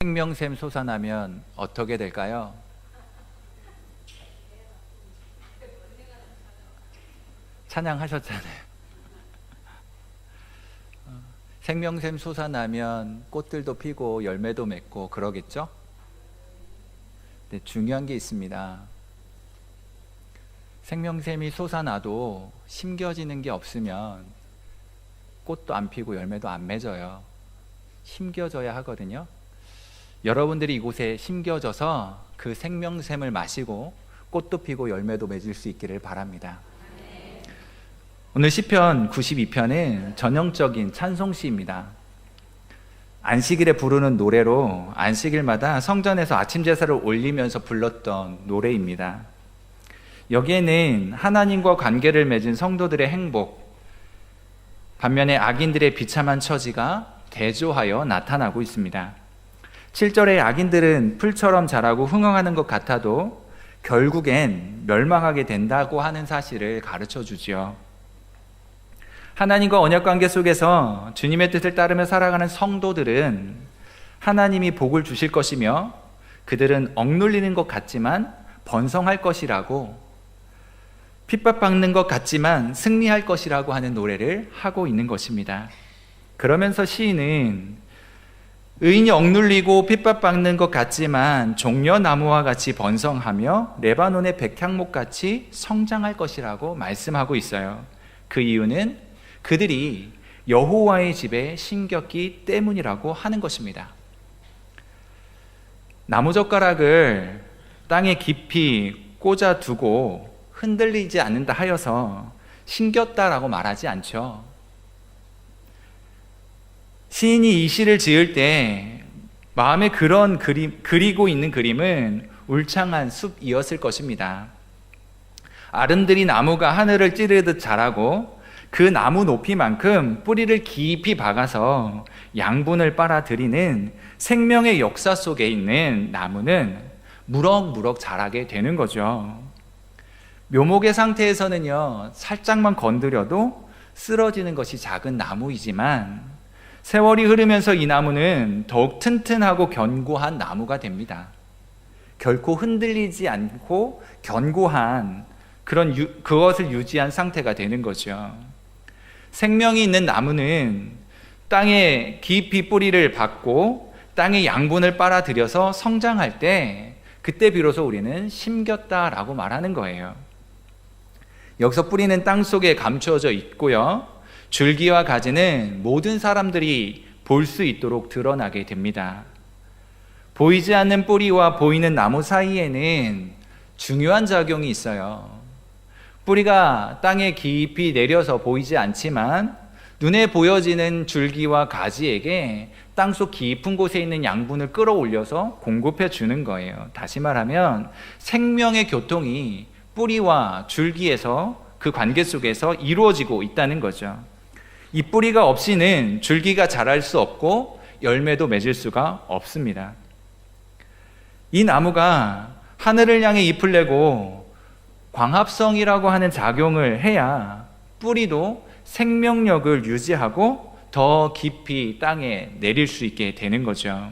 생명샘 솟아나면 어떻게 될까요? 찬양하셨잖아요. 생명샘 솟아나면 꽃들도 피고 열매도 맺고 그러겠죠? 근데 중요한 게 있습니다. 생명샘이 솟아나도 심겨지는 게 없으면 꽃도 안 피고 열매도 안 맺어요. 심겨져야 하거든요. 여러분들이 이곳에 심겨져서 그 생명샘을 마시고 꽃도 피고 열매도 맺을 수 있기를 바랍니다. 오늘 시편 92편은 전형적인 찬송시입니다. 안식일에 부르는 노래로 안식일마다 성전에서 아침 제사를 올리면서 불렀던 노래입니다. 여기에는 하나님과 관계를 맺은 성도들의 행복, 반면에 악인들의 비참한 처지가 대조하여 나타나고 있습니다. 7절에 악인들은 풀처럼 자라고 흥황하는 것 같아도 결국엔 멸망하게 된다고 하는 사실을 가르쳐 주지요. 하나님과 언약관계 속에서 주님의 뜻을 따르며 살아가는 성도들은 하나님이 복을 주실 것이며 그들은 억눌리는 것 같지만 번성할 것이라고, 핍박받는 것 같지만 승리할 것이라고 하는 노래를 하고 있는 것입니다. 그러면서 시인은 의인이 억눌리고 핍박받는 것 같지만 종려나무와 같이 번성하며 레바논의 백향목같이 성장할 것이라고 말씀하고 있어요. 그 이유는 그들이 여호와의 집에 심겼기 때문이라고 하는 것입니다. 나무젓가락을 땅에 깊이 꽂아두고 흔들리지 않는다 하여서 심겼다라고 말하지 않죠. 시인이 이 시를 지을 때 마음에 그런 그리고 있는 그림은 울창한 숲이었을 것입니다. 아름드리 나무가 하늘을 찌르듯 자라고 그 나무 높이만큼 뿌리를 깊이 박아서 양분을 빨아들이는 생명의 역사 속에 있는 나무는 무럭무럭 자라게 되는 거죠. 묘목의 상태에서는요, 살짝만 건드려도 쓰러지는 것이 작은 나무이지만 세월이 흐르면서 이 나무는 더욱 튼튼하고 견고한 나무가 됩니다. 결코 흔들리지 않고 견고한 그것을 유지한 상태가 되는 거죠. 생명이 있는 나무는 땅에 깊이 뿌리를 박고 땅의 양분을 빨아들여서 성장할 때 그때 비로소 우리는 심겼다라고 말하는 거예요. 여기서 뿌리는 땅 속에 감추어져 있고요, 줄기와 가지는 모든 사람들이 볼 수 있도록 드러나게 됩니다. 보이지 않는 뿌리와 보이는 나무 사이에는 중요한 작용이 있어요. 뿌리가 땅에 깊이 내려서 보이지 않지만 눈에 보여지는 줄기와 가지에게 땅속 깊은 곳에 있는 양분을 끌어올려서 공급해 주는 거예요. 다시 말하면 생명의 교통이 뿌리와 줄기에서 그 관계 속에서 이루어지고 있다는 거죠. 이 뿌리가 없이는 줄기가 자랄 수 없고 열매도 맺을 수가 없습니다. 이 나무가 하늘을 향해 잎을 내고 광합성이라고 하는 작용을 해야 뿌리도 생명력을 유지하고 더 깊이 땅에 내릴 수 있게 되는 거죠.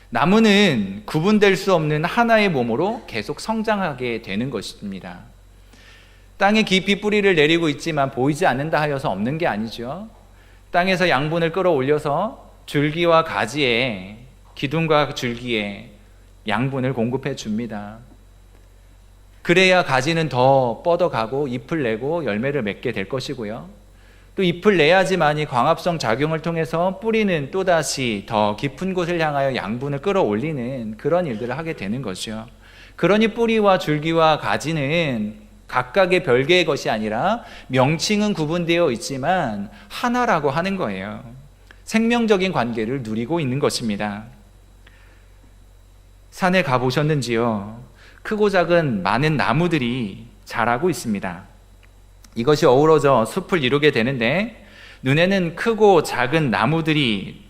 나무는 구분될 수 없는 하나의 몸으로 계속 성장하게 되는 것입니다. 땅에 깊이 뿌리를 내리고 있지만 보이지 않는다 하여서 없는 게 아니죠. 땅에서 양분을 끌어올려서 줄기와 가지에, 기둥과 줄기에 양분을 공급해 줍니다. 그래야 가지는 더 뻗어가고 잎을 내고 열매를 맺게 될 것이고요. 또 잎을 내야지만이 광합성 작용을 통해서 뿌리는 또다시 더 깊은 곳을 향하여 양분을 끌어올리는 그런 일들을 하게 되는 거죠. 그러니 뿌리와 줄기와 가지는 각각의 별개의 것이 아니라 명칭은 구분되어 있지만 하나라고 하는 거예요. 생명적인 관계를 누리고 있는 것입니다. 산에 가보셨는지요? 크고 작은 많은 나무들이 자라고 있습니다. 이것이 어우러져 숲을 이루게 되는데 눈에는 크고 작은 나무들이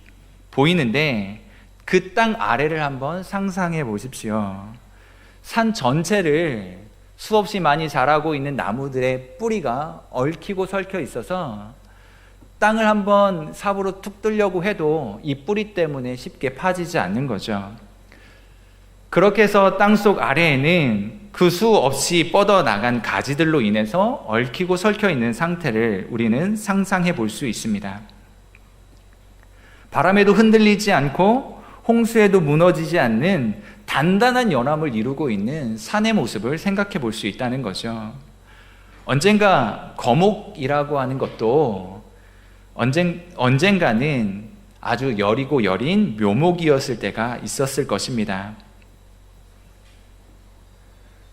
보이는데 그 땅 아래를 한번 상상해 보십시오. 산 전체를 수없이 많이 자라고 있는 나무들의 뿌리가 얽히고 설켜 있어서 땅을 한번 삽으로 툭 뚫려고 해도 이 뿌리 때문에 쉽게 파지지 않는 거죠. 그렇게 해서 땅속 아래에는 그 수 없이 뻗어나간 가지들로 인해서 얽히고 설켜 있는 상태를 우리는 상상해 볼 수 있습니다. 바람에도 흔들리지 않고 홍수에도 무너지지 않는 단단한 연암을 이루고 있는 산의 모습을 생각해 볼 수 있다는 거죠. 언젠가 거목이라고 하는 것도 언젠가는 아주 여리고 여린 묘목이었을 때가 있었을 것입니다.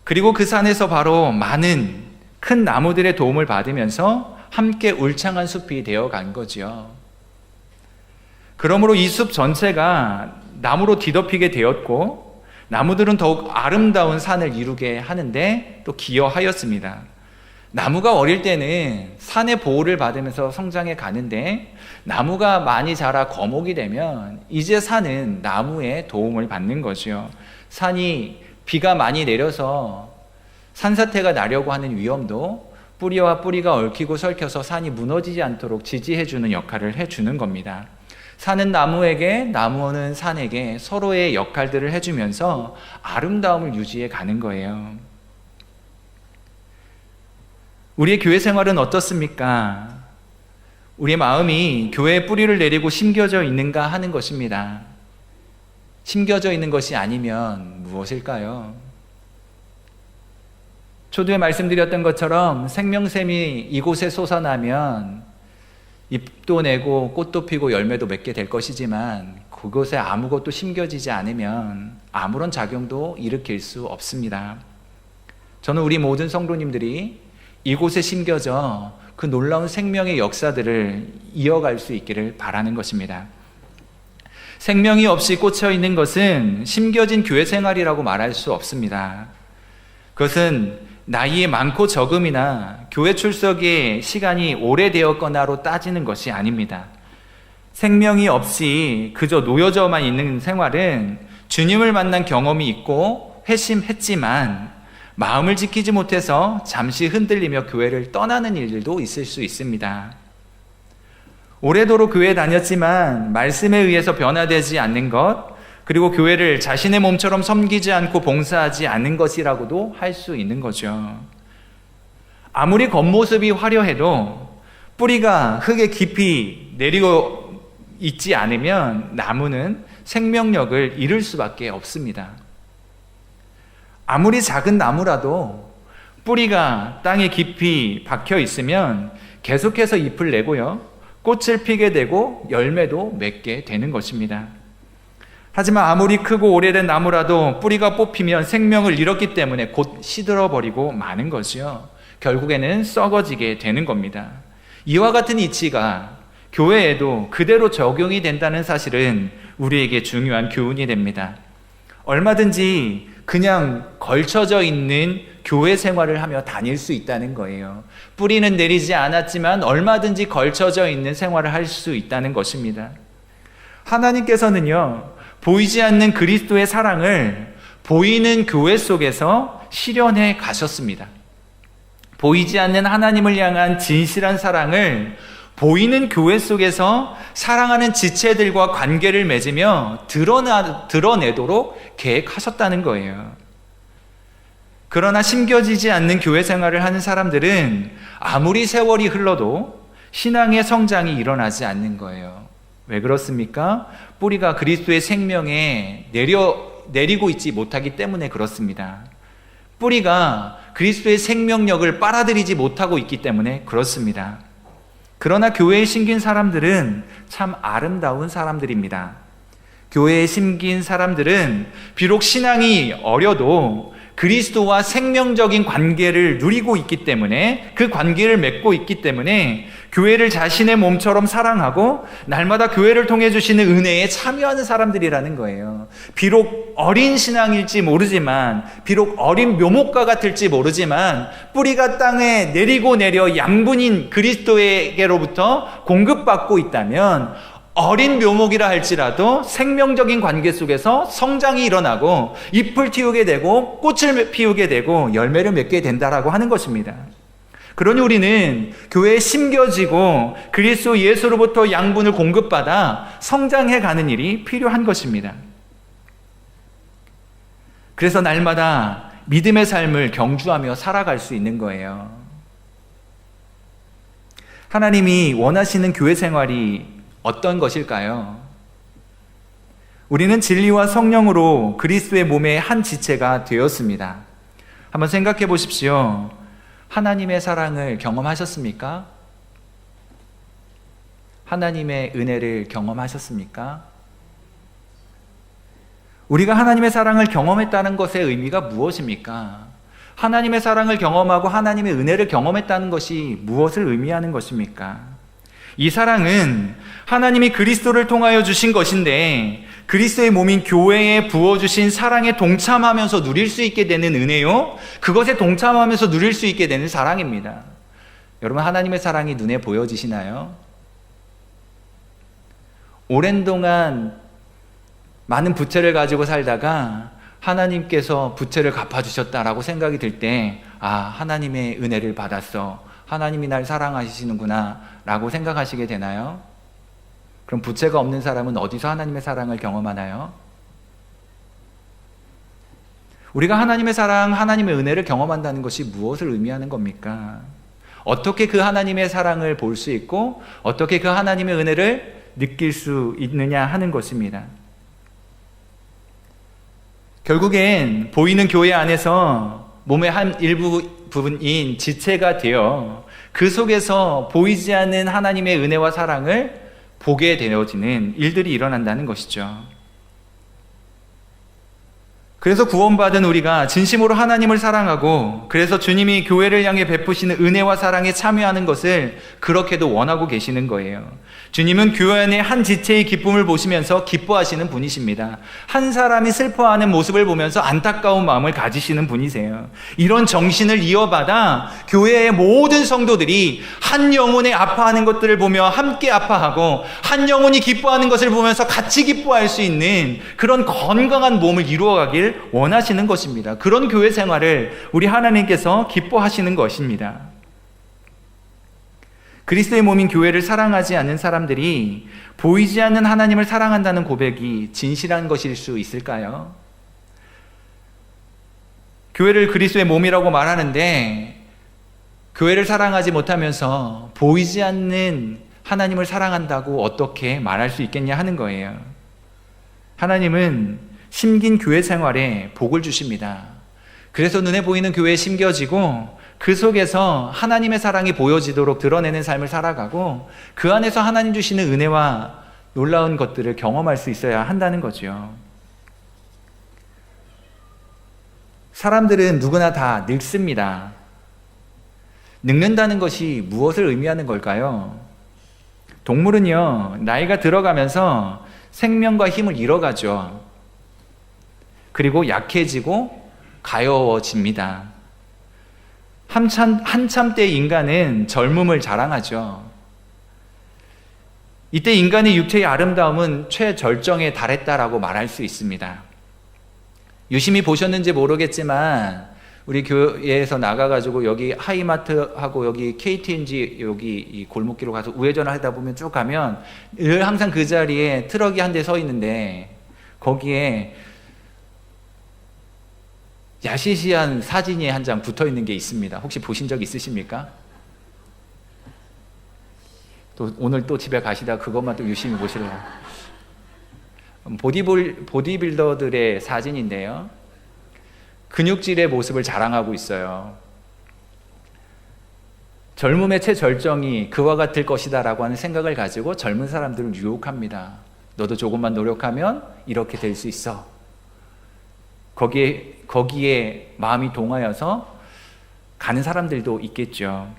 그리고 그 산에서 바로 많은 큰 나무들의 도움을 받으면서 함께 울창한 숲이 되어간 거지요. 그러므로 이 숲 전체가 나무로 뒤덮이게 되었고 나무들은 더욱 아름다운 산을 이루게 하는데 또 기여하였습니다. 나무가 어릴 때는 산의 보호를 받으면서 성장해 가는데 나무가 많이 자라 거목이 되면 이제 산은 나무의 도움을 받는 거죠. 산이 비가 많이 내려서 산사태가 나려고 하는 위험도 뿌리와 뿌리가 얽히고 설켜서 산이 무너지지 않도록 지지해주는 역할을 해주는 겁니다. 산은 나무에게, 나무는 산에게 서로의 역할들을 해주면서 아름다움을 유지해 가는 거예요. 우리의 교회 생활은 어떻습니까? 우리의 마음이 교회에 뿌리를 내리고 심겨져 있는가 하는 것입니다. 심겨져 있는 것이 아니면 무엇일까요? 초두에 말씀드렸던 것처럼 생명샘이 이곳에 솟아나면 잎도 내고 꽃도 피고 열매도 맺게 될 것이지만 그곳에 아무것도 심겨지지 않으면 아무런 작용도 일으킬 수 없습니다. 저는 우리 모든 성도님들이 이곳에 심겨져 그 놀라운 생명의 역사들을 이어갈 수 있기를 바라는 것입니다. 생명이 없이 꽂혀 있는 것은 심겨진 교회 생활이라고 말할 수 없습니다. 그것은 나이의 많고 적음이나 교회 출석의 시간이 오래되었거나로 따지는 것이 아닙니다. 생명이 없이 그저 놓여져만 있는 생활은 주님을 만난 경험이 있고 회심했지만 마음을 지키지 못해서 잠시 흔들리며 교회를 떠나는 일들도 있을 수 있습니다. 오래도록 교회에 다녔지만 말씀에 의해서 변화되지 않는 것, 그리고 교회를 자신의 몸처럼 섬기지 않고 봉사하지 않는 것이라고도 할 수 있는 거죠. 아무리 겉모습이 화려해도 뿌리가 흙에 깊이 내리고 있지 않으면 나무는 생명력을 잃을 수밖에 없습니다. 아무리 작은 나무라도 뿌리가 땅에 깊이 박혀 있으면 계속해서 잎을 내고요, 꽃을 피게 되고 열매도 맺게 되는 것입니다. 하지만 아무리 크고 오래된 나무라도 뿌리가 뽑히면 생명을 잃었기 때문에 곧 시들어버리고 마는 것이요, 결국에는 썩어지게 되는 겁니다. 이와 같은 이치가 교회에도 그대로 적용이 된다는 사실은 우리에게 중요한 교훈이 됩니다. 얼마든지 그냥 걸쳐져 있는 교회 생활을 하며 다닐 수 있다는 거예요. 뿌리는 내리지 않았지만 얼마든지 걸쳐져 있는 생활을 할 수 있다는 것입니다. 하나님께서는요, 보이지 않는 그리스도의 사랑을 보이는 교회 속에서 실현해 가셨습니다. 보이지 않는 하나님을 향한 진실한 사랑을 보이는 교회 속에서 사랑하는 지체들과 관계를 맺으며 드러내도록 계획하셨다는 거예요. 그러나 심겨지지 않는 교회 생활을 하는 사람들은 아무리 세월이 흘러도 신앙의 성장이 일어나지 않는 거예요. 왜 그렇습니까? 뿌리가 그리스도의 생명에 내리고 있지 못하기 때문에 그렇습니다. 뿌리가 그리스도의 생명력을 빨아들이지 못하고 있기 때문에 그렇습니다. 그러나 교회에 심긴 사람들은 참 아름다운 사람들입니다. 교회에 심긴 사람들은 비록 신앙이 어려도 그리스도와 생명적인 관계를 누리고 있기 때문에, 그 관계를 맺고 있기 때문에 교회를 자신의 몸처럼 사랑하고 날마다 교회를 통해 주시는 은혜에 참여하는 사람들이라는 거예요. 비록 어린 신앙일지 모르지만, 비록 어린 묘목과 같을지 모르지만 뿌리가 땅에 내리고 내려 양분인 그리스도에게로부터 공급받고 있다면 어린 묘목이라 할지라도 생명적인 관계 속에서 성장이 일어나고 잎을 틔우게 되고 꽃을 피우게 되고 열매를 맺게 된다라고 하는 것입니다. 그러니 우리는 교회에 심겨지고 그리스도 예수로부터 양분을 공급받아 성장해 가는 일이 필요한 것입니다. 그래서 날마다 믿음의 삶을 경주하며 살아갈 수 있는 거예요. 하나님이 원하시는 교회 생활이 어떤 것일까요? 우리는 진리와 성령으로 그리스도의 몸의 한 지체가 되었습니다. 한번 생각해 보십시오. 하나님의 사랑을 경험하셨습니까? 하나님의 은혜를 경험하셨습니까? 우리가 하나님의 사랑을 경험했다는 것의 의미가 무엇입니까? 하나님의 사랑을 경험하고 하나님의 은혜를 경험했다는 것이 무엇을 의미하는 것입니까? 이 사랑은 하나님이 그리스도를 통하여 주신 것인데 그리스도의 몸인 교회에 부어주신 사랑에 동참하면서 누릴 수 있게 되는 은혜요, 그것에 동참하면서 누릴 수 있게 되는 사랑입니다. 여러분, 하나님의 사랑이 눈에 보여지시나요? 오랜 동안 많은 부채를 가지고 살다가 하나님께서 부채를 갚아주셨다라고 생각이 들 때, 하나님의 은혜를 받았어, 하나님이 날 사랑하시는구나 라고 생각하시게 되나요? 그럼 부채가 없는 사람은 어디서 하나님의 사랑을 경험하나요? 우리가 하나님의 사랑, 하나님의 은혜를 경험한다는 것이 무엇을 의미하는 겁니까? 어떻게 그 하나님의 사랑을 볼 수 있고 어떻게 그 하나님의 은혜를 느낄 수 있느냐 하는 것입니다. 결국엔 보이는 교회 안에서 몸의 한 일부 부분인 지체가 되어 그 속에서 보이지 않는 하나님의 은혜와 사랑을 보게 되어지는 일들이 일어난다는 것이죠. 그래서 구원받은 우리가 진심으로 하나님을 사랑하고 그래서 주님이 교회를 향해 베푸시는 은혜와 사랑에 참여하는 것을 그렇게도 원하고 계시는 거예요. 주님은 교회 안의 한 지체의 기쁨을 보시면서 기뻐하시는 분이십니다. 한 사람이 슬퍼하는 모습을 보면서 안타까운 마음을 가지시는 분이세요. 이런 정신을 이어받아 교회의 모든 성도들이 한 영혼의 아파하는 것들을 보며 함께 아파하고 한 영혼이 기뻐하는 것을 보면서 같이 기뻐할 수 있는 그런 건강한 몸을 이루어가길 원하시는 것입니다. 그런 교회 생활을 우리 하나님께서 기뻐하시는 것입니다. 그리스도의 몸인 교회를 사랑하지 않는 사람들이 보이지 않는 하나님을 사랑한다는 고백이 진실한 것일 수 있을까요? 교회를 그리스도의 몸이라고 말하는데 교회를 사랑하지 못하면서 보이지 않는 하나님을 사랑한다고 어떻게 말할 수 있겠냐 하는 거예요. 하나님은 심긴 교회 생활에 복을 주십니다. 그래서 눈에 보이는 교회에 심겨지고 그 속에서 하나님의 사랑이 보여지도록 드러내는 삶을 살아가고 그 안에서 하나님 주시는 은혜와 놀라운 것들을 경험할 수 있어야 한다는 거죠. 사람들은 누구나 다 늙습니다. 늙는다는 것이 무엇을 의미하는 걸까요? 동물은요, 나이가 들어가면서 생명과 힘을 잃어가죠. 그리고 약해지고 가여워집니다. 한참 때 인간은 젊음을 자랑하죠. 이때 인간의 육체의 아름다움은 최절정에 달했다라고 말할 수 있습니다. 유심히 보셨는지 모르겠지만 우리 교회에서 나가가지고 여기 하이마트하고 여기 KTNG 여기 이 골목길로 가서 우회전을 하다 보면 쭉 가면 늘 항상 그 자리에 트럭이 한 대 서 있는데 거기에 야시시한 사진이 한 장 붙어 있는 게 있습니다. 혹시 보신 적 있으십니까? 오늘 또 집에 가시다 그것만 또 유심히 보시려고. 보디빌더들의 사진인데요. 근육질의 모습을 자랑하고 있어요. 젊음의 최절정이 그와 같을 것이다 라고 하는 생각을 가지고 젊은 사람들을 유혹합니다. 너도 조금만 노력하면 이렇게 될 수 있어. 거기에 마음이 동하여서 가는 사람들도 있겠죠.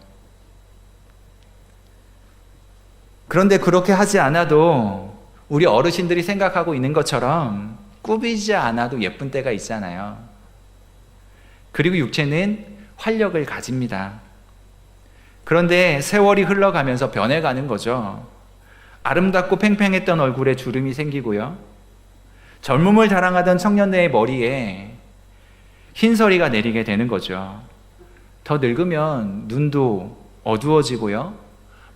그런데 그렇게 하지 않아도 우리 어르신들이 생각하고 있는 것처럼 꾸미지 않아도 예쁜 때가 있잖아요. 그리고 육체는 활력을 가집니다. 그런데 세월이 흘러가면서 변해가는 거죠. 아름답고 팽팽했던 얼굴에 주름이 생기고요. 젊음을 자랑하던 청년네의 머리에 흰서리가 내리게 되는 거죠. 더 늙으면 눈도 어두워지고요,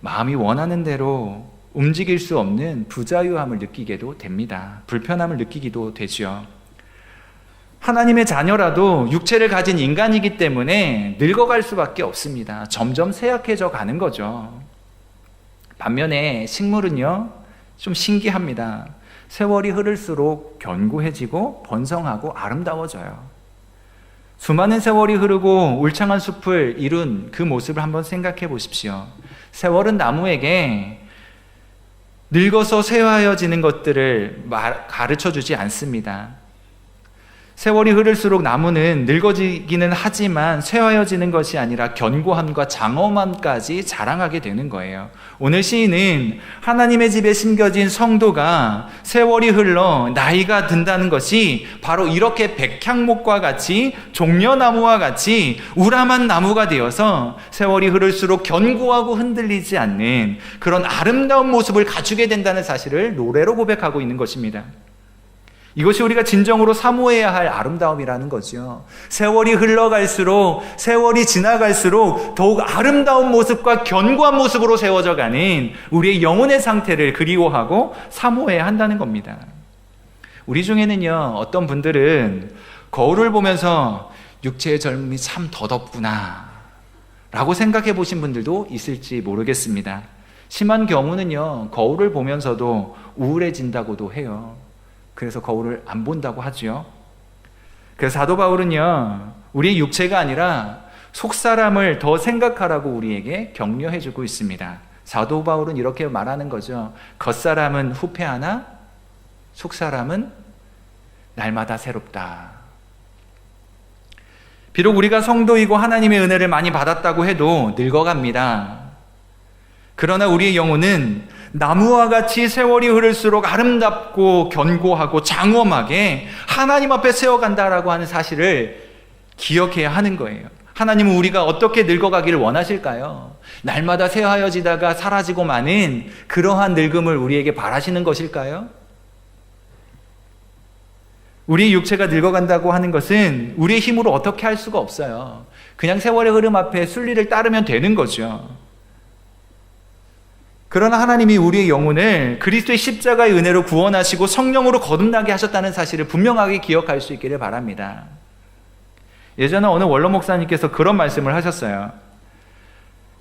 마음이 원하는 대로 움직일 수 없는 부자유함을 느끼게도 됩니다. 불편함을 느끼기도 되죠. 하나님의 자녀라도 육체를 가진 인간이기 때문에 늙어갈 수밖에 없습니다. 점점 쇠약해져 가는 거죠. 반면에 식물은요, 좀 신기합니다. 세월이 흐를수록 견고해지고 번성하고 아름다워져요. 수많은 세월이 흐르고 울창한 숲을 이룬 그 모습을 한번 생각해 보십시오. 세월은 나무에게 늙어서 쇠하여지는 것들을 가르쳐 주지 않습니다. 세월이 흐를수록 나무는 늙어지기는 하지만 쇠하여지는 것이 아니라 견고함과 장엄함까지 자랑하게 되는 거예요. 오늘 시인은 하나님의 집에 심겨진 성도가 세월이 흘러 나이가 든다는 것이 바로 이렇게 백향목과 같이 종려나무와 같이 우람한 나무가 되어서 세월이 흐를수록 견고하고 흔들리지 않는 그런 아름다운 모습을 갖추게 된다는 사실을 노래로 고백하고 있는 것입니다. 이것이 우리가 진정으로 사모해야 할 아름다움이라는 거죠. 세월이 흘러갈수록, 세월이 지나갈수록 더욱 아름다운 모습과 견고한 모습으로 세워져 가는 우리의 영혼의 상태를 그리워하고 사모해야 한다는 겁니다. 우리 중에는요, 어떤 분들은 거울을 보면서 육체의 젊음이 참 더덥구나 라고 생각해 보신 분들도 있을지 모르겠습니다. 심한 경우는요, 거울을 보면서도 우울해진다고도 해요. 그래서 거울을 안 본다고 하죠. 그래서 사도 바울은요, 우리의 육체가 아니라 속사람을 더 생각하라고 우리에게 격려해주고 있습니다. 사도 바울은 이렇게 말하는 거죠. 겉사람은 후패하나 속사람은 날마다 새롭다. 비록 우리가 성도이고 하나님의 은혜를 많이 받았다고 해도 늙어갑니다. 그러나 우리의 영혼은 나무와 같이 세월이 흐를수록 아름답고 견고하고 장엄하게 하나님 앞에 세워간다라고 하는 사실을 기억해야 하는 거예요. 하나님은 우리가 어떻게 늙어가기를 원하실까요? 날마다 쇠하여지다가 사라지고 마는 그러한 늙음을 우리에게 바라시는 것일까요? 우리의 육체가 늙어간다고 하는 것은 우리의 힘으로 어떻게 할 수가 없어요. 그냥 세월의 흐름 앞에 순리를 따르면 되는 거죠. 그러나 하나님이 우리의 영혼을 그리스도의 십자가의 은혜로 구원하시고 성령으로 거듭나게 하셨다는 사실을 분명하게 기억할 수 있기를 바랍니다. 예전에 어느 원로 목사님께서 그런 말씀을 하셨어요.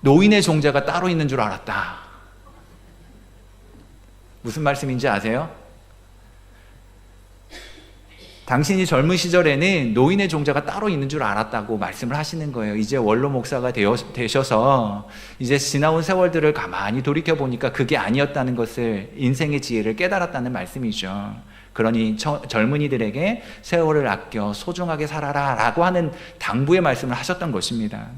노인의 종자가 따로 있는 줄 알았다. 무슨 말씀인지 아세요? 당신이 젊은 시절에는 노인의 종자가 따로 있는 줄 알았다고 말씀을 하시는 거예요. 이제 원로 목사가 되셔서 이제 지나온 세월들을 가만히 돌이켜보니까 그게 아니었다는 것을, 인생의 지혜를 깨달았다는 말씀이죠. 그러니 젊은이들에게 세월을 아껴 소중하게 살아라 라고 하는 당부의 말씀을 하셨던 것입니다.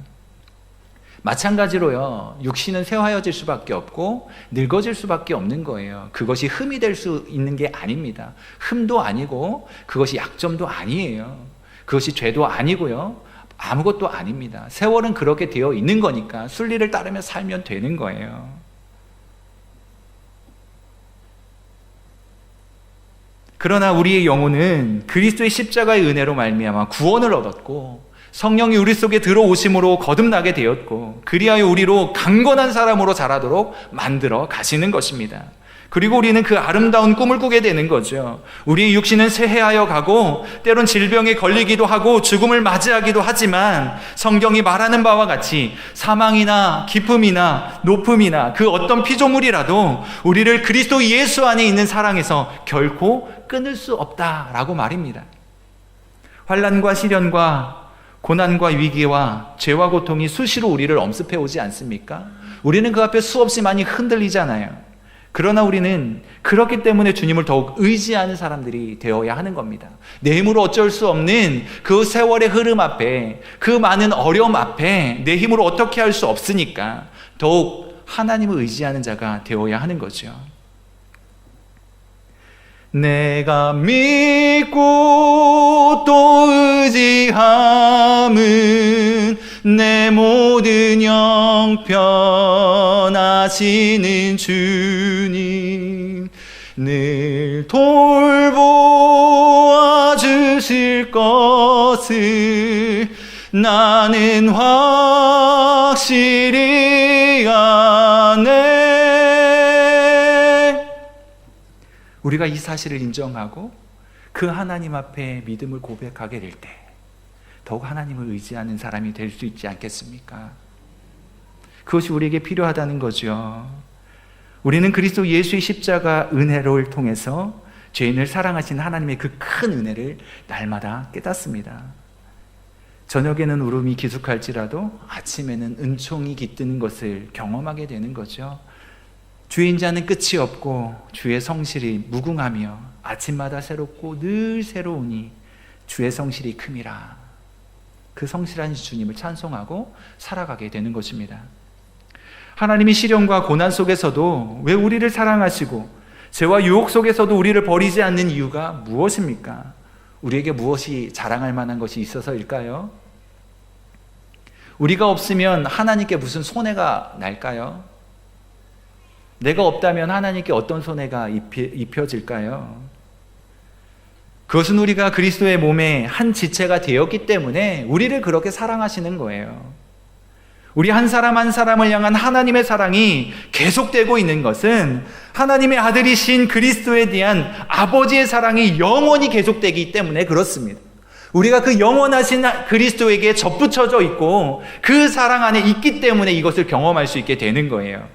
마찬가지로요, 육신은 쇠하여질 수밖에 없고 늙어질 수밖에 없는 거예요. 그것이 흠이 될 수 있는 게 아닙니다. 흠도 아니고 그것이 약점도 아니에요. 그것이 죄도 아니고요, 아무것도 아닙니다. 세월은 그렇게 되어 있는 거니까 순리를 따르며 살면 되는 거예요. 그러나 우리의 영혼은 그리스도의 십자가의 은혜로 말미암아 구원을 얻었고 성령이 우리 속에 들어오심으로 거듭나게 되었고 그리하여 우리로 강건한 사람으로 자라도록 만들어 가시는 것입니다. 그리고 우리는 그 아름다운 꿈을 꾸게 되는 거죠. 우리의 육신은 쇠해하여 가고 때론 질병에 걸리기도 하고 죽음을 맞이하기도 하지만 성경이 말하는 바와 같이 사망이나 기쁨이나 높음이나 그 어떤 피조물이라도 우리를 그리스도 예수 안에 있는 사랑에서 결코 끊을 수 없다라고 말입니다. 환난과 시련과 고난과 위기와 죄와 고통이 수시로 우리를 엄습해 오지 않습니까? 우리는 그 앞에 수없이 많이 흔들리잖아요. 그러나 우리는 그렇기 때문에 주님을 더욱 의지하는 사람들이 되어야 하는 겁니다. 내 힘으로 어쩔 수 없는 그 세월의 흐름 앞에, 그 많은 어려움 앞에 내 힘으로 어떻게 할 수 없으니까 더욱 하나님을 의지하는 자가 되어야 하는 거죠. 내가 믿고 또 의지함은 내 모든 형편하시는 주님, 늘 돌보아 주실 것을 나는 우리가 이 사실을 인정하고 그 하나님 앞에 믿음을 고백하게 될 때 더욱 하나님을 의지하는 사람이 될 수 있지 않겠습니까? 그것이 우리에게 필요하다는 거죠. 우리는 그리스도 예수의 십자가 은혜를 통해서 죄인을 사랑하신 하나님의 그 큰 은혜를 날마다 깨닫습니다. 저녁에는 울음이 기숙할지라도 아침에는 은총이 깃드는 것을 경험하게 되는 거죠. 주의 인자는 끝이 없고 주의 성실이 무궁하며 아침마다 새롭고 늘 새로우니 주의 성실이 큼이라. 그 성실한 주님을 찬송하고 살아가게 되는 것입니다. 하나님이 시련과 고난 속에서도 왜 우리를 사랑하시고 죄와 유혹 속에서도 우리를 버리지 않는 이유가 무엇입니까? 우리에게 무엇이 자랑할 만한 것이 있어서일까요? 우리가 없으면 하나님께 무슨 손해가 날까요? 내가 없다면 하나님께 어떤 손해가 입혀질까요? 그것은 우리가 그리스도의 몸의 한 지체가 되었기 때문에 우리를 그렇게 사랑하시는 거예요. 우리 한 사람 한 사람을 향한 하나님의 사랑이 계속되고 있는 것은 하나님의 아들이신 그리스도에 대한 아버지의 사랑이 영원히 계속되기 때문에 그렇습니다. 우리가 그 영원하신 그리스도에게 접붙여져 있고 그 사랑 안에 있기 때문에 이것을 경험할 수 있게 되는 거예요.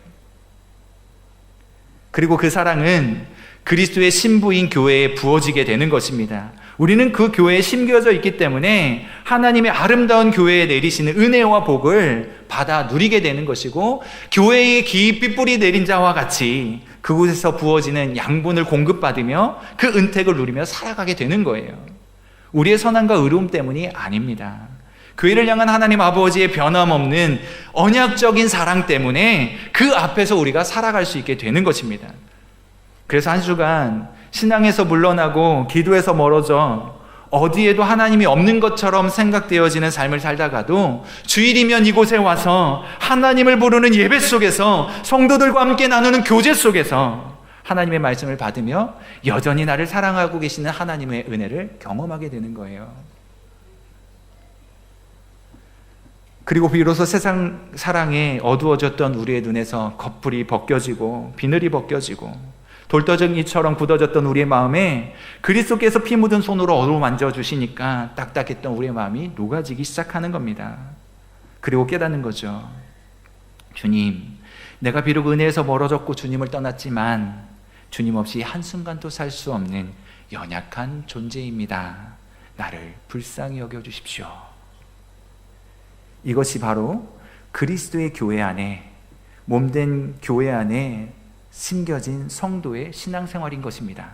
그리고 그 사랑은 그리스도의 신부인 교회에 부어지게 되는 것입니다. 우리는 그 교회에 심겨져 있기 때문에 하나님의 아름다운 교회에 내리시는 은혜와 복을 받아 누리게 되는 것이고, 교회에 깊이 뿌리 내린 자와 같이 그곳에서 부어지는 양분을 공급받으며 그 은택을 누리며 살아가게 되는 거예요. 우리의 선함과 의로움 때문이 아닙니다. 교회를 향한 하나님 아버지의 변함없는 언약적인 사랑 때문에 그 앞에서 우리가 살아갈 수 있게 되는 것입니다. 그래서 한 주간 신앙에서 물러나고 기도에서 멀어져 어디에도 하나님이 없는 것처럼 생각되어지는 삶을 살다가도 주일이면 이곳에 와서 하나님을 부르는 예배 속에서 성도들과 함께 나누는 교제 속에서 하나님의 말씀을 받으며 여전히 나를 사랑하고 계시는 하나님의 은혜를 경험하게 되는 거예요. 그리고 비로소 세상 사랑에 어두워졌던 우리의 눈에서 겉불이 벗겨지고 비늘이 벗겨지고 돌덩이처럼 굳어졌던 우리의 마음에 그리스도께서 피 묻은 손으로 어루만져 주시니까 딱딱했던 우리의 마음이 녹아지기 시작하는 겁니다. 그리고 깨닫는 거죠. 주님, 내가 비록 은혜에서 멀어졌고 주님을 떠났지만 주님 없이 한순간도 살 수 없는 연약한 존재입니다. 나를 불쌍히 여겨주십시오. 이것이 바로 그리스도의 교회 안에, 몸된 교회 안에 심겨진 성도의 신앙생활인 것입니다.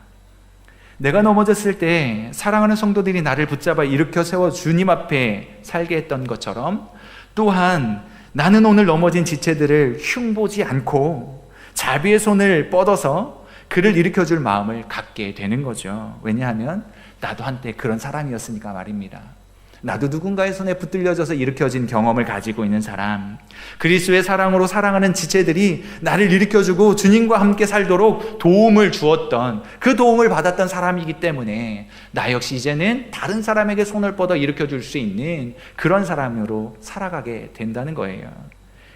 내가 넘어졌을 때 사랑하는 성도들이 나를 붙잡아 일으켜 세워 주님 앞에 살게 했던 것처럼, 또한 나는 오늘 넘어진 지체들을 흉보지 않고 자비의 손을 뻗어서 그를 일으켜줄 마음을 갖게 되는 거죠. 왜냐하면 나도 한때 그런 사람이었으니까 말입니다. 나도 누군가의 손에 붙들려져서 일으켜진 경험을 가지고 있는 사람, 그리스도의 사랑으로 사랑하는 지체들이 나를 일으켜주고 주님과 함께 살도록 도움을 주었던, 그 도움을 받았던 사람이기 때문에 나 역시 이제는 다른 사람에게 손을 뻗어 일으켜줄 수 있는 그런 사람으로 살아가게 된다는 거예요.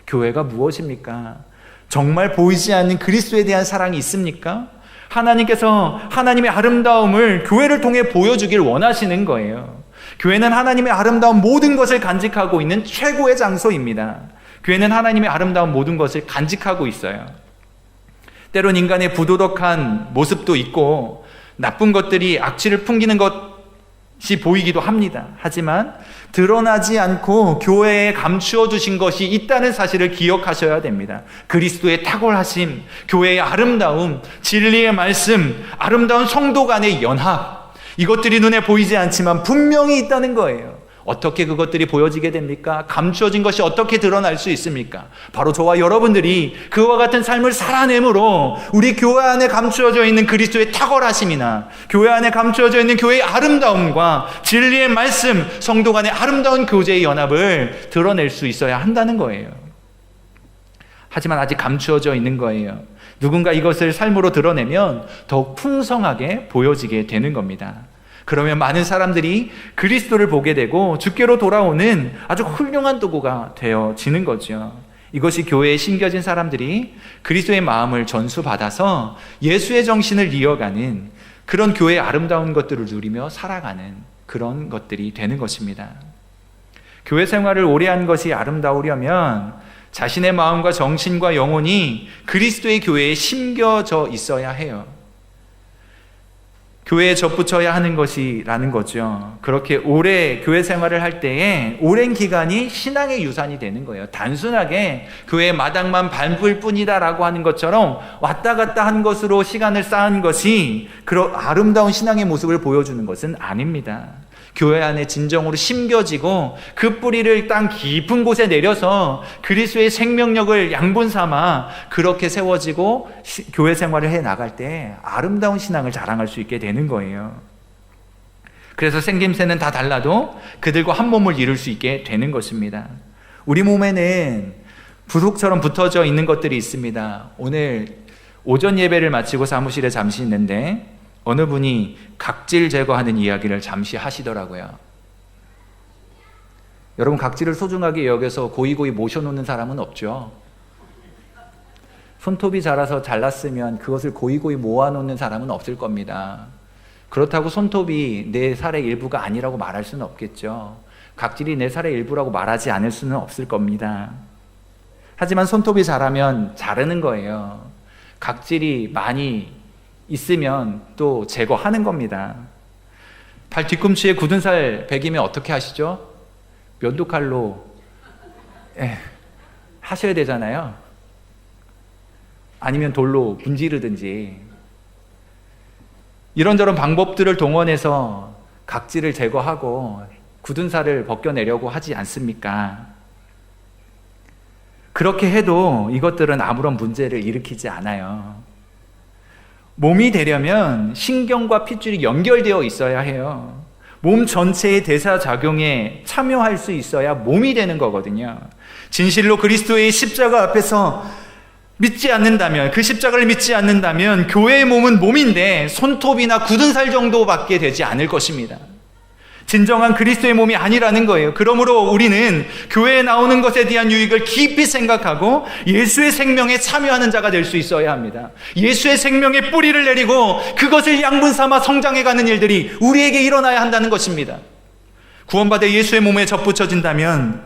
교회가 무엇입니까? 정말 보이지 않는 그리스도에 대한 사랑이 있습니까? 하나님께서 하나님의 아름다움을 교회를 통해 보여주길 원하시는 거예요. 교회는 하나님의 아름다운 모든 것을 간직하고 있는 최고의 장소입니다. 교회는 하나님의 아름다운 모든 것을 간직하고 있어요. 때론 인간의 부도덕한 모습도 있고 나쁜 것들이 악취를 풍기는 것이 보이기도 합니다. 하지만 드러나지 않고 교회에 감추어 두신 것이 있다는 사실을 기억하셔야 됩니다. 그리스도의 탁월하심, 교회의 아름다움, 진리의 말씀, 아름다운 성도 간의 연합, 이것들이 눈에 보이지 않지만 분명히 있다는 거예요. 어떻게 그것들이 보여지게 됩니까? 감추어진 것이 어떻게 드러날 수 있습니까? 바로 저와 여러분들이 그와 같은 삶을 살아내므로 우리 교회 안에 감추어져 있는 그리스도의 탁월하심이나 교회 안에 감추어져 있는 교회의 아름다움과 진리의 말씀, 성도 간의 아름다운 교제의 연합을 드러낼 수 있어야 한다는 거예요. 하지만 아직 감추어져 있는 거예요. 누군가 이것을 삶으로 드러내면 더욱 풍성하게 보여지게 되는 겁니다. 그러면 많은 사람들이 그리스도를 보게 되고 주께로 돌아오는 아주 훌륭한 도구가 되어지는 거죠. 이것이 교회에 심겨진 사람들이 그리스도의 마음을 전수받아서 예수의 정신을 이어가는 그런 교회의 아름다운 것들을 누리며 살아가는 그런 것들이 되는 것입니다. 교회 생활을 오래 한 것이 아름다우려면 자신의 마음과 정신과 영혼이 그리스도의 교회에 심겨져 있어야 해요. 교회에 접붙여야 하는 것이라는 거죠. 그렇게 오래 교회 생활을 할 때에 오랜 기간이 신앙의 유산이 되는 거예요. 단순하게 교회 마당만 밟을 뿐이다라고 하는 것처럼 왔다 갔다 한 것으로 시간을 쌓은 것이 그런 아름다운 신앙의 모습을 보여주는 것은 아닙니다. 교회 안에 진정으로 심겨지고 그 뿌리를 땅 깊은 곳에 내려서 그리스도의 생명력을 양분 삼아 그렇게 세워지고 교회 생활을 해 나갈 때 아름다운 신앙을 자랑할 수 있게 되는 거예요. 그래서 생김새는 다 달라도 그들과 한 몸을 이룰 수 있게 되는 것입니다. 우리 몸에는 부속처럼 붙어져 있는 것들이 있습니다. 오늘 오전 예배를 마치고 사무실에 잠시 있는데 어느 분이 각질 제거하는 이야기를 잠시 하시더라고요. 여러분, 각질을 소중하게 여겨서 고이고이 모셔놓는 사람은 없죠. 손톱이 자라서 잘랐으면 그것을 고이고이 모아놓는 사람은 없을 겁니다. 그렇다고 손톱이 내 살의 일부가 아니라고 말할 수는 없겠죠. 각질이 내 살의 일부라고 말하지 않을 수는 없을 겁니다. 하지만 손톱이 자라면 자르는 거예요. 각질이 많이 있으면 또 제거하는 겁니다. 발 뒤꿈치에 굳은 살 베기면 어떻게 하시죠? 면도칼로 하셔야 되잖아요. 아니면 돌로 문지르든지 이런저런 방법들을 동원해서 각질을 제거하고 굳은 살을 벗겨내려고 하지 않습니까? 그렇게 해도 이것들은 아무런 문제를 일으키지 않아요. 몸이 되려면 신경과 핏줄이 연결되어 있어야 해요. 몸 전체의 대사작용에 참여할 수 있어야 몸이 되는 거거든요. 진실로 그리스도의 십자가 앞에서 믿지 않는다면, 그 십자가를 믿지 않는다면 교회의 몸은 몸인데 손톱이나 굳은 살 정도밖에 되지 않을 것입니다. 진정한 그리스도의 몸이 아니라는 거예요. 그러므로 우리는 교회에 나오는 것에 대한 유익을 깊이 생각하고 예수의 생명에 참여하는 자가 될 수 있어야 합니다. 예수의 생명의 뿌리를 내리고 그것을 양분 삼아 성장해가는 일들이 우리에게 일어나야 한다는 것입니다. 구원받아 예수의 몸에 접붙여진다면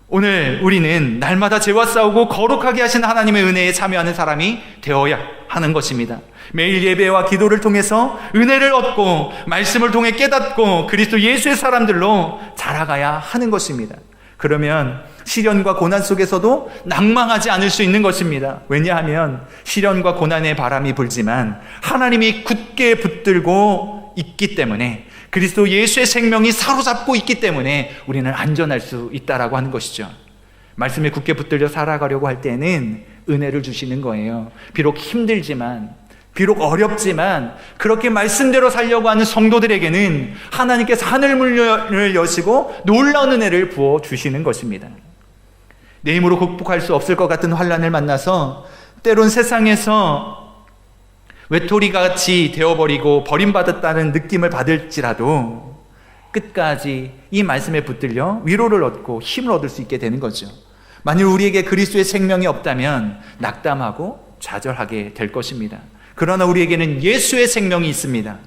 오늘 우리는 날마다 죄와 싸우고 거룩하게 하신 하나님의 은혜에 참여하는 사람이 되어야 하는 것입니다. 매일 예배와 기도를 통해서 은혜를 얻고 말씀을 통해 깨닫고 그리스도 예수의 사람들로 자라가야 하는 것입니다. 그러면 시련과 고난 속에서도 낭망하지 않을 수 있는 것입니다. 왜냐하면 시련과 고난의 바람이 불지만 하나님이 굳게 붙들고 있기 때문에, 그리스도 예수의 생명이 사로잡고 있기 때문에 우리는 안전할 수 있다라고 하는 것이죠. 말씀에 굳게 붙들려 살아가려고 할 때는 은혜를 주시는 거예요. 비록 힘들지만, 비록 어렵지만 그렇게 말씀대로 살려고 하는 성도들에게는 하나님께서 하늘문을 여시고 놀라운 은혜를 부어주시는 것입니다. 내 힘으로 극복할 수 없을 것 같은 환난을 만나서 때론 세상에서 외톨이같이 되어버리고 버림받았다는 느낌을 받을지라도 끝까지 이 말씀에 붙들려 위로를 얻고 힘을 얻을 수 있게 되는 거죠. 만일 우리에게 그리스도의 생명이 없다면 낙담하고 좌절하게 될 것입니다. 그러나 우리에게는 예수의 생명이 있습니다.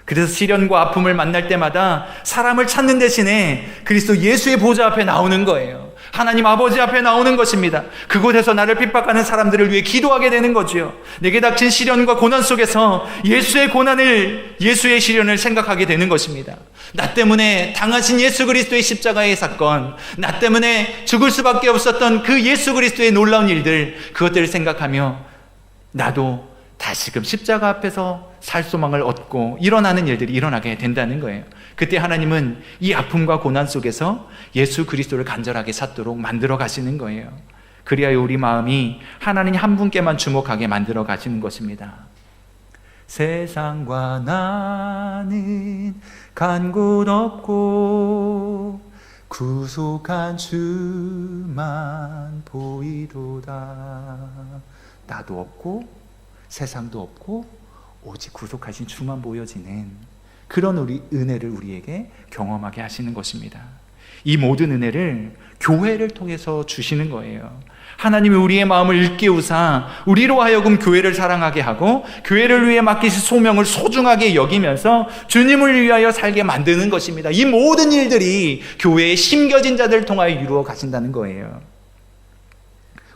그래서 시련과 아픔을 만날 때마다 사람을 찾는 대신에 그리스도 예수의 보좌 앞에 나오는 거예요. 하나님 아버지 앞에 나오는 것입니다. 그곳에서 나를 핍박하는 사람들을 위해 기도하게 되는 거죠. 내게 닥친 시련과 고난 속에서 예수의 고난을, 예수의 시련을 생각하게 되는 것입니다. 나 때문에 당하신 예수 그리스도의 십자가의 사건, 나 때문에 죽을 수밖에 없었던 그 예수 그리스도의 놀라운 일들, 그것들을 생각하며 나도 다시금 십자가 앞에서 살 소망을 얻고 일어나는 일들이 일어나게 된다는 거예요. 그때 하나님은 이 아픔과 고난 속에서 예수 그리스도를 간절하게 찾도록 만들어 가시는 거예요. 그리하여 우리 마음이 하나님 한 분께만 주목하게 만들어 가시는 것입니다. 세상과 나는 간 곳 없고 구속한 주만 보이도다. 나도 없고 세상도 없고 오직 구속하신 주만 보여지는 그런 우리 은혜를 우리에게 경험하게 하시는 것입니다. 이 모든 은혜를 교회를 통해서 주시는 거예요. 하나님이 우리의 마음을 일깨우사 우리로 하여금 교회를 사랑하게 하고 교회를 위해 맡기신 소명을 소중하게 여기면서 주님을 위하여 살게 만드는 것입니다. 이 모든 일들이 교회에 심겨진 자들을 통하여 이루어 가신다는 거예요.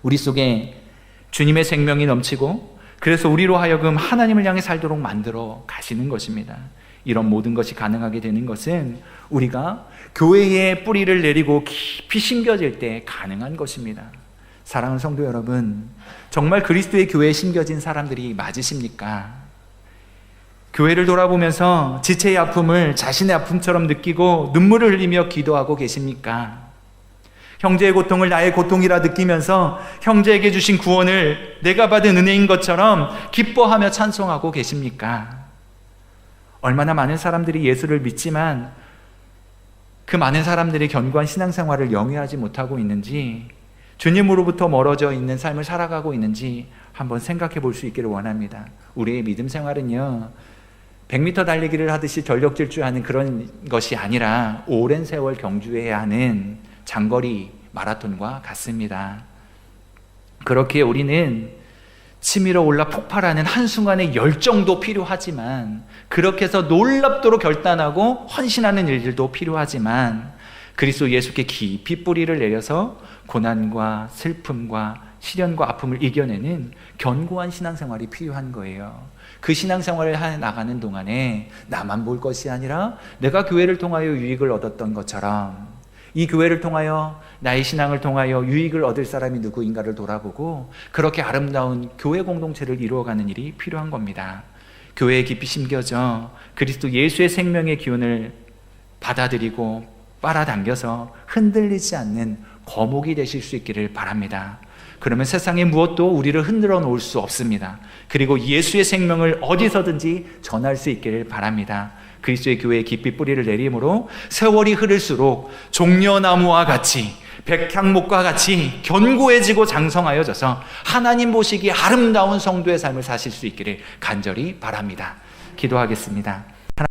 우리 속에 주님의 생명이 넘치고 그래서 우리로 하여금 하나님을 향해 살도록 만들어 가시는 것입니다. 이런 모든 것이 가능하게 되는 것은 우리가 교회에 뿌리를 내리고 깊이 심겨질 때 가능한 것입니다. 사랑하는 성도 여러분, 정말 그리스도의 교회에 심겨진 사람들이 맞으십니까? 교회를 돌아보면서 지체의 아픔을 자신의 아픔처럼 느끼고 눈물을 흘리며 기도하고 계십니까? 형제의 고통을 나의 고통이라 느끼면서 형제에게 주신 구원을 내가 받은 은혜인 것처럼 기뻐하며 찬송하고 계십니까? 얼마나 많은 사람들이 예수를 믿지만 그 많은 사람들이 견고한 신앙생활을 영위하지 못하고 있는지, 주님으로부터 멀어져 있는 삶을 살아가고 있는지 한번 생각해 볼 수 있기를 원합니다. 우리의 믿음 생활은요, 100m 달리기를 하듯이 전력 질주하는 그런 것이 아니라 오랜 세월 경주해야 하는 장거리 마라톤과 같습니다. 그렇게 우리는 치밀어 올라 폭발하는 한순간의 열정도 필요하지만, 그렇게 해서 놀랍도록 결단하고 헌신하는 일들도 필요하지만, 그리스도 예수께 깊이 뿌리를 내려서 고난과 슬픔과 시련과 아픔을 이겨내는 견고한 신앙생활이 필요한 거예요. 그 신앙생활을 해 나가는 동안에 나만 볼 것이 아니라 내가 교회를 통하여 유익을 얻었던 것처럼 이 교회를 통하여 나의 신앙을 통하여 유익을 얻을 사람이 누구인가를 돌아보고 그렇게 아름다운 교회 공동체를 이루어가는 일이 필요한 겁니다. 교회에 깊이 심겨져 그리스도 예수의 생명의 기운을 받아들이고 빨아당겨서 흔들리지 않는 거목이 되실 수 있기를 바랍니다. 그러면 세상의 무엇도 우리를 흔들어 놓을 수 없습니다. 그리고 예수의 생명을 어디서든지 전할 수 있기를 바랍니다. 그리스도의 교회에 깊이 뿌리를 내림으로 세월이 흐를수록 종려나무와 같이 백향목과 같이 견고해지고 장성하여져서 하나님 보시기에 아름다운 성도의 삶을 사실 수 있기를 간절히 바랍니다. 기도하겠습니다.